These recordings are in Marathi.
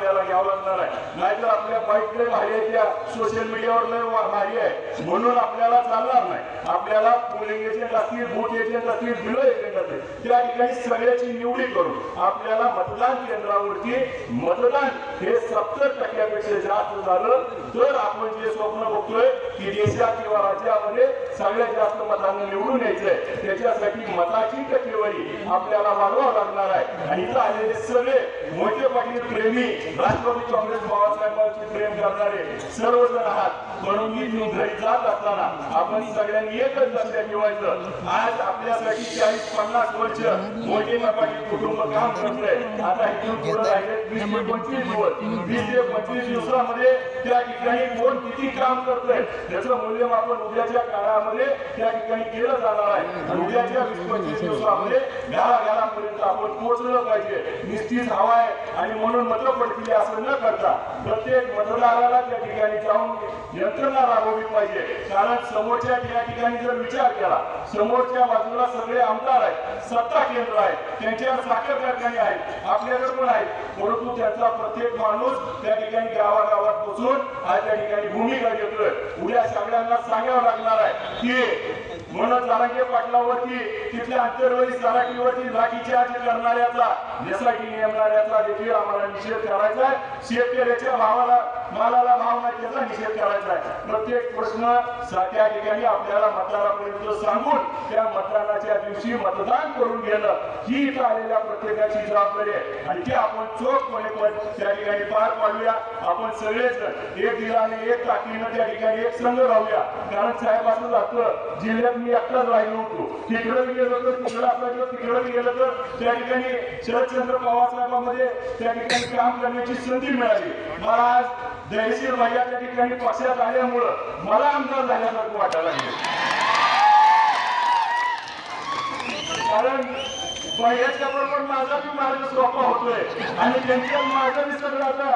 आपल्याला घ्यावं लागणार आहे, नाहीतर आपल्या बाईककडे भारी आहे, त्या सोशल मीडियावर लय भारी आहे म्हणून आपल्याला चालणार नाही. आपल्याला पोलिंग एजंट असतील, बूथ एजंट असतील, बिलो एजंट असतील, त्या ठिकाणी सगळ्याची निवडी करून आपल्याला मतदान केंद्रावरती मतदान हे 70% जास्त झालं तर आपण जे स्वप्न बघतोय की देशात किंवा राज्यामध्ये सगळ्यात जास्त मतांना निवडून यायचंय, त्याच्यासाठी मताची टक्केवारी आपल्याला वाढवावं लागणार आहे. आणि इथं आलेले सगळे मोठे पाटील प्रेमी, राष्ट्रवादी काँग्रेस बाबासाहेबांचे प्रेम करणारे सर्वजण आहात, म्हणून मी घरी जात असताना आपण सगळ्यांनी एकच लक्षात ठेवायचं, आज आपल्यासाठी 40-50 वर्ष मोठे पाटील कुटुंब काम करतंय. आता इथून पुढे राहिले 20-25 दिवस, 20 ते 25 दिवसामध्ये त्या ठिकाणी कोण किती काम करतंय त्याचं मूल्यमापन उद्याच्या काळामध्ये त्या ठिकाणी केलं जाणार आहे. आणि उद्याच्या 20-25 दिवसामध्ये घराघरापर्यंत आपण पोहोचलं पाहिजे. निश्चित हवा आहे आणि म्हणून मतं पडतील असं न करता प्रत्येक मतदाराला त्या ठिकाणी जाऊन यंत्रणा राबवली पाहिजे. कारण समोरच्या त्या ठिकाणी जर विचार केला, समोरच्या बाजूला सगळे आमदार आहेत, सत्ता केंद्र आहे, त्यांच्या साखर कारखाने आहेत, आपल्याकडे पण आहेत, परंतु त्याचा प्रत्येक माणूस त्या ठिकाणी गावागावात पोहोचून आज त्या ठिकाणी भूमिका घेतोय. उद्या सगळ्यांना सांगावं लागणार आहे की म्हणून जारांगे पाटलावरती, तिथल्या अंतर्गत सराटीवरती लाठीचार्ज करणाऱ्याचा, यासाठी नेमणाऱ्याचा देखील आम्हाला निषेध करायचा आहे. शेतकऱ्याच्या मालाला भाव नाही त्याचा निषेध करायचा आहे. प्रत्येक प्रश्न त्या ठिकाणी आपल्याला मतदारापर्यंत सांगून त्या मतदानाच्या दिवशी मतदान करून घेणं ही इथं आलेल्या प्रत्येकाची जबाबदारी आहे आणि ती आपण चोखपणे त्या ठिकाणी पार पाडूया. आपण सगळेच एक दिलाने एक ताकदीनं त्या ठिकाणी एक संघ राहूया. कारण साहेब असं जातं, जिल्ह्यात मी एकटाच राहिलो होतो, तिकडे गेलो तर तिकडे असायचं, तिकडे गेलं तर त्या ठिकाणी शरदचंद्र पवार साहेबांमध्ये त्या ठिकाणी काम करण्याची संधी मिळाली. मला आज दयशीर भैया त्या ठिकाणी पक्षात आल्यामुळं मला आमदार झाल्यासारखं वाटायला लागलं. कारण भैयाच्या बरोबर माझा बी मार्ग सोपा होतोय आणि त्यांच्या माझं बी सगळं आता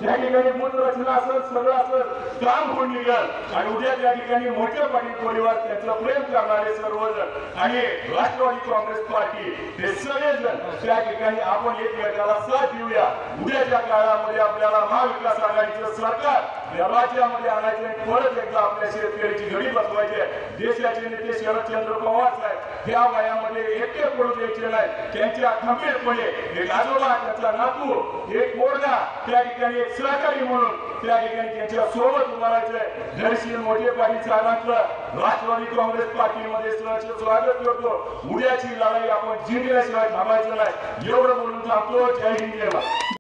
त्या ठिकाणी मूळ रचना असं सगळं असं काम होऊन निघाल आणि उद्या त्या ठिकाणी मोठे पाटील परिवार, त्याचं प्रेम करणारे सर्वजण आणि राष्ट्रवादी काँग्रेस पार्टी हे सगळेजण त्या ठिकाणी आपण एकमेकाला साथ देऊया. उद्याच्या काळामध्ये आपल्याला महाविकास आघाडीचं सरकार या राज्यामध्ये आणायचं, परत एकदा आपल्या शेतकऱ्याची घडी बसवायची. देशाचे नेते शरदचंद्र पवार साहेब या वयामध्ये एकटे पडू द्यायचे नाही. त्यांच्या खंबीरपणे एक आजोबा, त्याचा नातू, एक पोरगा त्या ठिकाणी एक सहकारी म्हणून त्या ठिकाणी त्यांच्या सोबत उभा राहायचंय. धैर्यशील मोठे पाटील साहेबांचं राष्ट्रवादी काँग्रेस पार्टीमध्ये स्वागत करतो. उद्याची लढाई आपण जिंकल्याशिवाय थांबायचं नाही. एवढं बोलून थांबतो. जय हिंद, जय भारत.